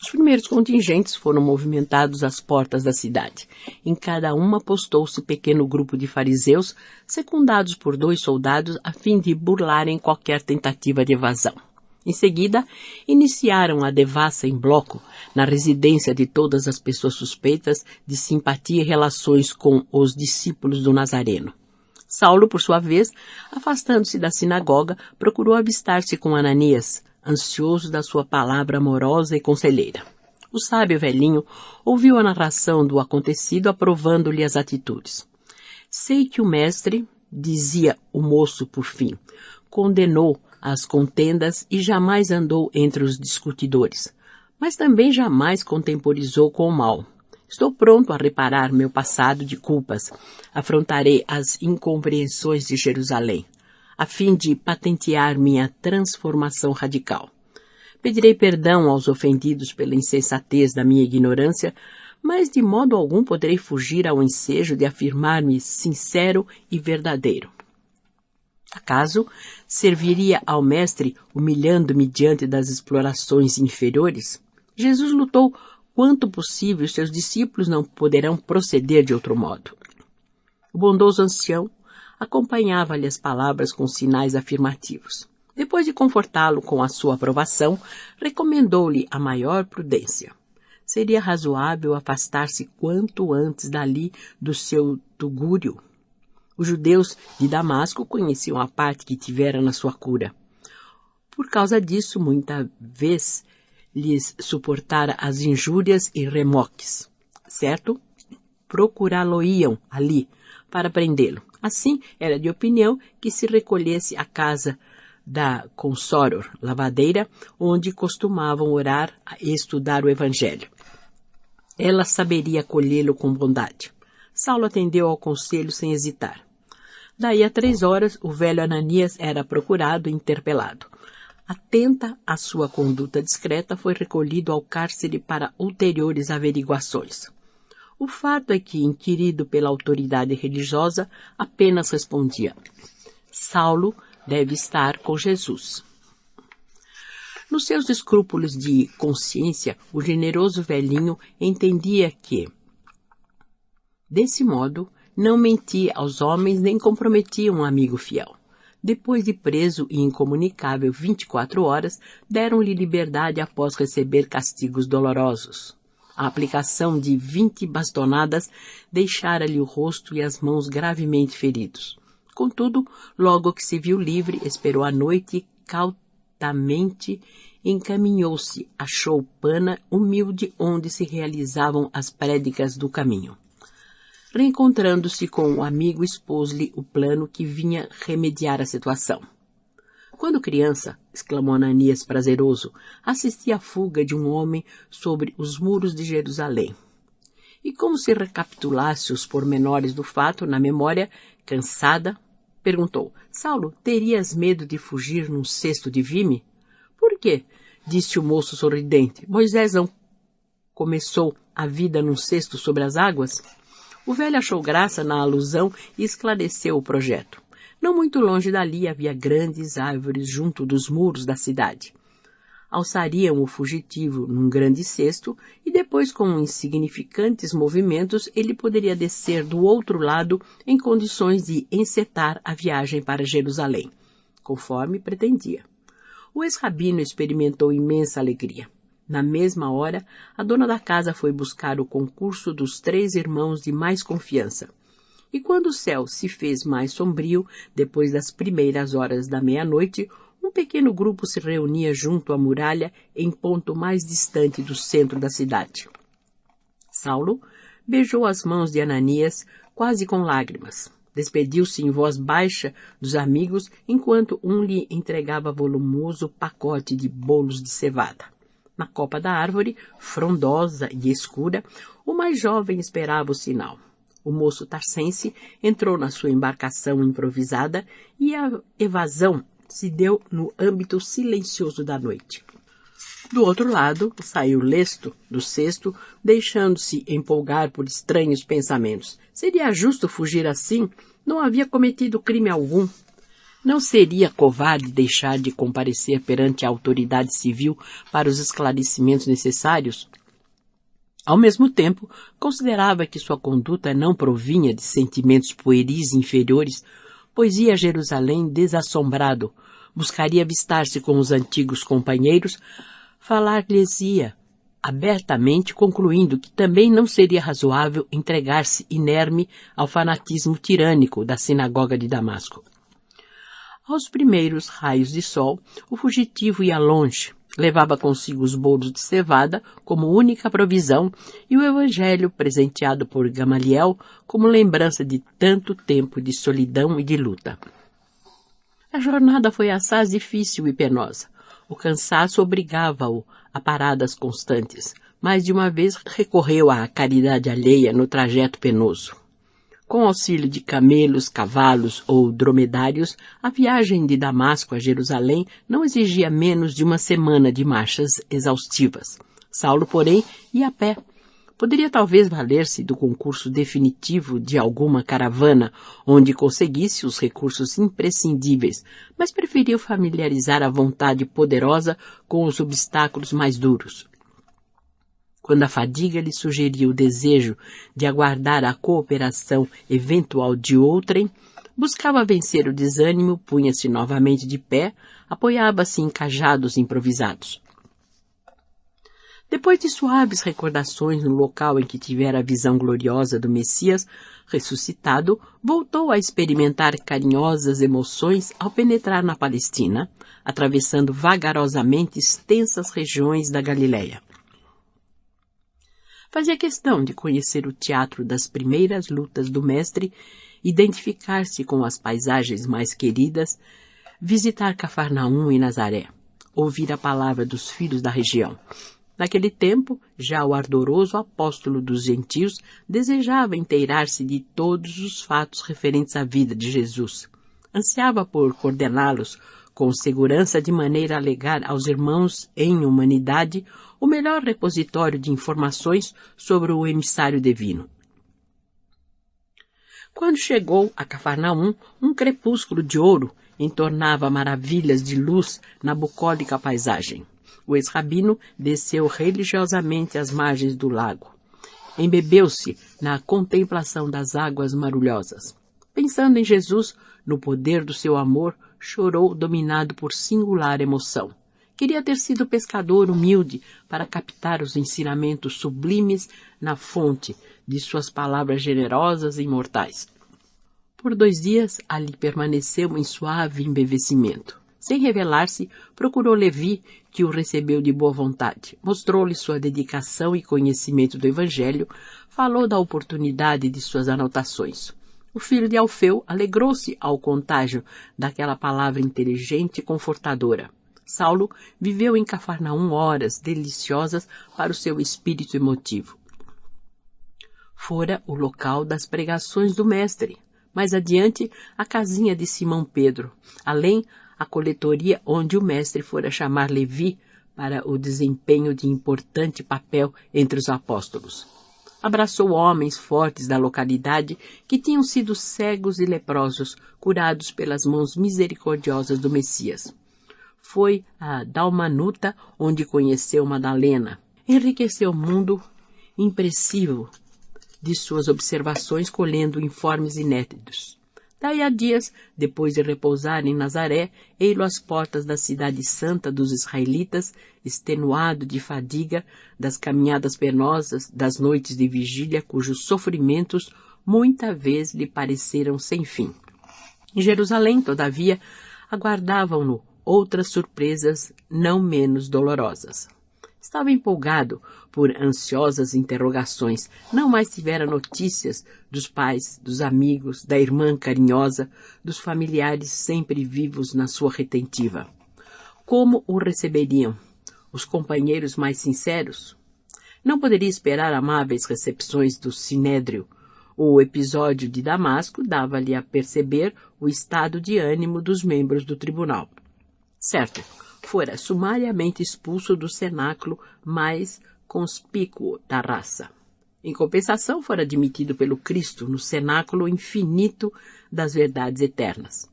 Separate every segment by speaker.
Speaker 1: Os primeiros contingentes foram movimentados às portas da cidade. Em cada uma postou-se pequeno grupo de fariseus, secundados por 2 soldados, a fim de burlarem qualquer tentativa de evasão. Em seguida, iniciaram a devassa em bloco na residência de todas as pessoas suspeitas de simpatia e relações com os discípulos do Nazareno. Saulo, por sua vez, afastando-se da sinagoga, procurou avistar-se com Ananias, ansioso da sua palavra amorosa e conselheira. O sábio velhinho ouviu a narração do acontecido, aprovando-lhe as atitudes. Sei que o mestre, dizia o moço por fim, condenou as contendas e jamais andou entre os discutidores, mas também jamais contemporizou com o mal. Estou pronto a reparar meu passado de culpas. Afrontarei as incompreensões de Jerusalém, a fim de patentear minha transformação radical. Pedirei perdão aos ofendidos pela insensatez da minha ignorância, mas de modo algum poderei fugir ao ensejo de afirmar-me sincero e verdadeiro. Acaso serviria ao mestre humilhando-me diante das explorações inferiores? Jesus lutou quanto possível, seus discípulos não poderão proceder de outro modo. O bondoso ancião acompanhava-lhe as palavras com sinais afirmativos. Depois de confortá-lo com a sua aprovação, recomendou-lhe a maior prudência. Seria razoável afastar-se quanto antes dali do seu tugúrio. Os judeus de Damasco conheciam a parte que tivera na sua cura. Por causa disso, muita vez lhes suportara as injúrias e remoques. Certo? Procurá-lo-iam ali para prendê-lo. Assim, era de opinião que se recolhesse à casa da Consoror, lavadeira, onde costumavam orar e estudar o Evangelho. Ela saberia acolhê-lo com bondade. Saulo atendeu ao conselho sem hesitar. Daí a 3 horas, o velho Ananias era procurado e interpelado. Atenta à sua conduta discreta, foi recolhido ao cárcere para ulteriores averiguações. O fato é que, inquirido pela autoridade religiosa, apenas respondia: Saulo deve estar com Jesus. Nos seus escrúpulos de consciência, o generoso velhinho entendia que, desse modo, não mentia aos homens nem comprometia um amigo fiel. Depois de preso e incomunicável 24 horas, deram-lhe liberdade após receber castigos dolorosos. A aplicação de 20 bastonadas deixara-lhe o rosto e as mãos gravemente feridos. Contudo, logo que se viu livre, esperou a noite e cautamente encaminhou-se à choupana humilde onde se realizavam as prédicas do caminho. Reencontrando-se com o amigo, expôs-lhe o plano que vinha remediar a situação. Quando criança, exclamou Ananias prazeroso, assisti à fuga de um homem sobre os muros de Jerusalém. E como se recapitulasse os pormenores do fato na memória, cansada, perguntou: Saulo, terias medo de fugir num cesto de vime? Por quê? Disse o moço sorridente. Moisés não começou a vida num cesto sobre as águas? O velho achou graça na alusão e esclareceu o projeto. Não muito longe dali havia grandes árvores junto dos muros da cidade. Alçariam o fugitivo num grande cesto e depois, com insignificantes movimentos, ele poderia descer do outro lado em condições de encetar a viagem para Jerusalém, conforme pretendia. O ex-rabino experimentou imensa alegria. Na mesma hora, a dona da casa foi buscar o concurso dos 3 irmãos de mais confiança. E quando o céu se fez mais sombrio, depois das primeiras horas da meia-noite, um pequeno grupo se reunia junto à muralha em ponto mais distante do centro da cidade. Saulo beijou as mãos de Ananias, quase com lágrimas. Despediu-se em voz baixa dos amigos, enquanto um lhe entregava volumoso pacote de bolos de cevada. Na copa da árvore, frondosa e escura, o mais jovem esperava o sinal. O moço tarcense entrou na sua embarcação improvisada e a evasão se deu no âmbito silencioso da noite. Do outro lado, saiu lesto do cesto, deixando-se empolgar por estranhos pensamentos. Seria justo fugir assim? Não havia cometido crime algum. Não seria covarde deixar de comparecer perante a autoridade civil para os esclarecimentos necessários? Ao mesmo tempo, considerava que sua conduta não provinha de sentimentos pueris inferiores, pois ia a Jerusalém desassombrado, buscaria avistar-se com os antigos companheiros, falar-lhes-ia abertamente, concluindo que também não seria razoável entregar-se inerme ao fanatismo tirânico da sinagoga de Damasco. Aos primeiros raios de sol, o fugitivo ia longe, levava consigo os bolos de cevada como única provisão e o evangelho presenteado por Gamaliel como lembrança de tanto tempo de solidão e de luta. A jornada foi assaz difícil e penosa. O cansaço obrigava-o a paradas constantes. Mais de uma vez recorreu à caridade alheia no trajeto penoso. Com auxílio de camelos, cavalos ou dromedários, a viagem de Damasco a Jerusalém não exigia menos de uma semana de marchas exaustivas. Saulo, porém, ia a pé. Poderia talvez valer-se do concurso definitivo de alguma caravana, onde conseguisse os recursos imprescindíveis, mas preferiu familiarizar a vontade poderosa com os obstáculos mais duros. Quando a fadiga lhe sugeria o desejo de aguardar a cooperação eventual de outrem, buscava vencer o desânimo, punha-se novamente de pé, apoiava-se em cajados improvisados. Depois de suaves recordações no local em que tivera a visão gloriosa do Messias ressuscitado, voltou a experimentar carinhosas emoções ao penetrar na Palestina, atravessando vagarosamente extensas regiões da Galileia. Fazia questão de conhecer o teatro das primeiras lutas do mestre, identificar-se com as paisagens mais queridas, visitar Cafarnaum e Nazaré, ouvir a palavra dos filhos da região. Naquele tempo, já o ardoroso apóstolo dos gentios desejava inteirar-se de todos os fatos referentes à vida de Jesus. Ansiava por coordená-los com segurança de maneira a legar aos irmãos em humanidade o melhor repositório de informações sobre o emissário divino. Quando chegou a Cafarnaum, um crepúsculo de ouro entornava maravilhas de luz na bucólica paisagem. O ex-rabino desceu religiosamente às margens do lago. Embebeu-se na contemplação das águas marulhosas. Pensando em Jesus, no poder do seu amor, chorou dominado por singular emoção. Queria ter sido pescador humilde para captar os ensinamentos sublimes na fonte de suas palavras generosas e imortais. Por 2 dias, ali permaneceu em suave embevecimento. Sem revelar-se, procurou Levi, que o recebeu de boa vontade. Mostrou-lhe sua dedicação e conhecimento do Evangelho, falou da oportunidade de suas anotações. O filho de Alfeu alegrou-se ao contágio daquela palavra inteligente e confortadora. Saulo viveu em Cafarnaum horas deliciosas para o seu espírito emotivo. Fora o local das pregações do mestre. Mais adiante, a casinha de Simão Pedro. Além, a coletoria onde o mestre fora chamar Levi para o desempenho de importante papel entre os apóstolos. Abraçou homens fortes da localidade que tinham sido cegos e leprosos, curados pelas mãos misericordiosas do Messias. Foi a Dalmanuta onde conheceu Madalena. Enriqueceu o mundo impressivo de suas observações, colhendo informes inéditos. Daí a dias, depois de repousar em Nazaré, ei-lo às portas da cidade santa dos israelitas, extenuado de fadiga, das caminhadas penosas, das noites de vigília, cujos sofrimentos muita vez lhe pareceram sem fim. Em Jerusalém, todavia, aguardavam-no outras surpresas não menos dolorosas. Estava empolgado por ansiosas interrogações. Não mais tivera notícias dos pais, dos amigos, da irmã carinhosa, dos familiares sempre vivos na sua retentiva. Como o receberiam? Os companheiros mais sinceros? Não poderia esperar amáveis recepções do Sinédrio. O episódio de Damasco dava-lhe a perceber o estado de ânimo dos membros do tribunal. Certo, fora sumariamente expulso do cenáculo mais conspícuo da raça. Em compensação, fora admitido pelo Cristo no cenáculo infinito das verdades eternas.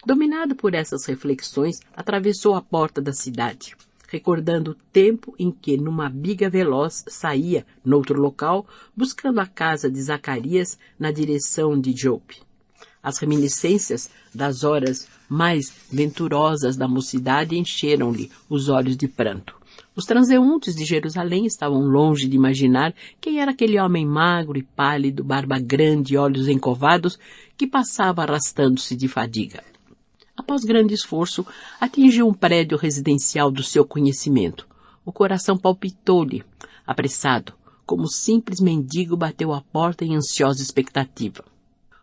Speaker 1: Dominado por essas reflexões, atravessou a porta da cidade, recordando o tempo em que, numa biga veloz, saía, noutro local, buscando a casa de Zacarias na direção de Jope. As reminiscências das horas mais venturosas da mocidade encheram-lhe os olhos de pranto. Os transeuntes de Jerusalém estavam longe de imaginar quem era aquele homem magro e pálido, barba grande e olhos encovados, que passava arrastando-se de fadiga. Após grande esforço, atingiu um prédio residencial do seu conhecimento. O coração palpitou-lhe, apressado, como simples mendigo bateu à porta em ansiosa expectativa.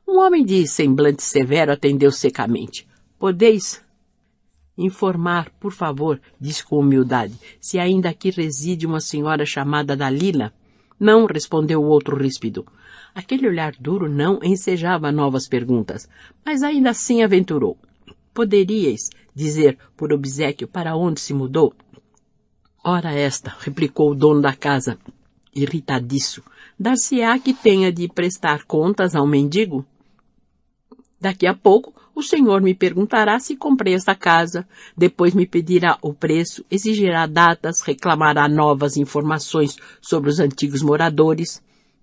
Speaker 1: Um homem de semblante severo atendeu secamente. Podeis informar, por favor, disse com humildade, se ainda aqui reside uma senhora chamada Dalila? Não, respondeu o outro ríspido. Aquele olhar duro não ensejava novas perguntas, mas ainda assim aventurou. Poderíeis dizer, por obséquio, para onde se mudou? Ora esta, replicou o dono da casa, irritadiço, dar-se-á que tenha de prestar contas ao mendigo? Daqui a pouco, o senhor me perguntará se comprei esta casa, depois me pedirá o preço, exigirá datas, reclamará novas informações sobre os antigos moradores,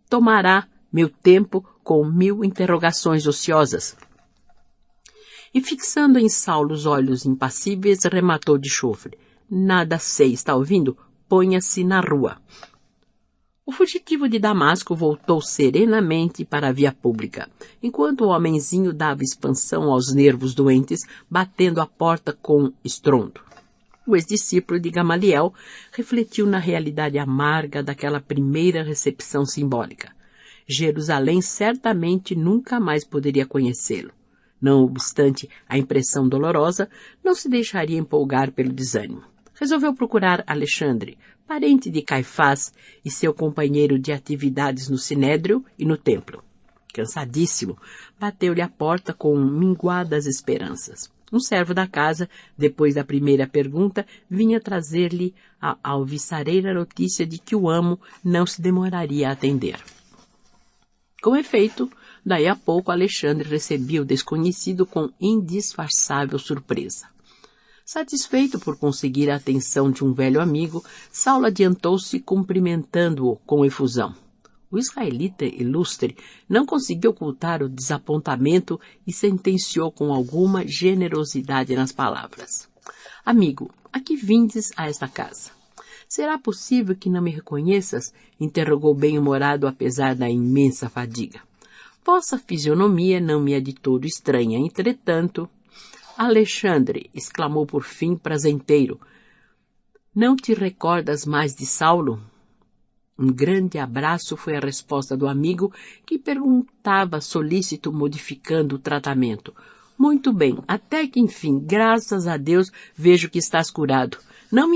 Speaker 1: tomará meu tempo com 1000 interrogações ociosas. E fixando em Saulo os olhos impassíveis, rematou de chofre. Nada sei, está ouvindo? Ponha-se na rua. O fugitivo de Damasco voltou serenamente para a via pública, enquanto o homenzinho dava expansão aos nervos doentes, batendo a porta com estrondo. O ex-discípulo de Gamaliel refletiu na realidade amarga daquela primeira recepção simbólica. Jerusalém certamente nunca mais poderia conhecê-lo. Não obstante a impressão dolorosa, não se deixaria empolgar pelo desânimo. Resolveu procurar Alexandre, parente de Caifás e seu companheiro de atividades no Sinédrio e no templo. Cansadíssimo, bateu-lhe a porta com minguadas esperanças. Um servo da casa, depois da primeira pergunta, vinha trazer-lhe a alvissareira notícia de que o amo não se demoraria a atender. Com efeito, daí a pouco Alexandre recebia o desconhecido com indisfarçável surpresa. Satisfeito por conseguir a atenção de um velho amigo, Saulo adiantou-se cumprimentando-o com efusão. O israelita ilustre não conseguiu ocultar o desapontamento e sentenciou com alguma generosidade nas palavras. Amigo, a que vindes a esta casa? Será possível que não me reconheças? Interrogou bem-humorado apesar da imensa fadiga. Vossa fisionomia não me é de todo estranha, entretanto... Alexandre, exclamou por fim prazenteiro, não te recordas mais de Saulo? Um grande abraço foi a resposta do amigo, que perguntava solícito, modificando o tratamento. Muito bem, até que enfim, graças a Deus, vejo que estás curado.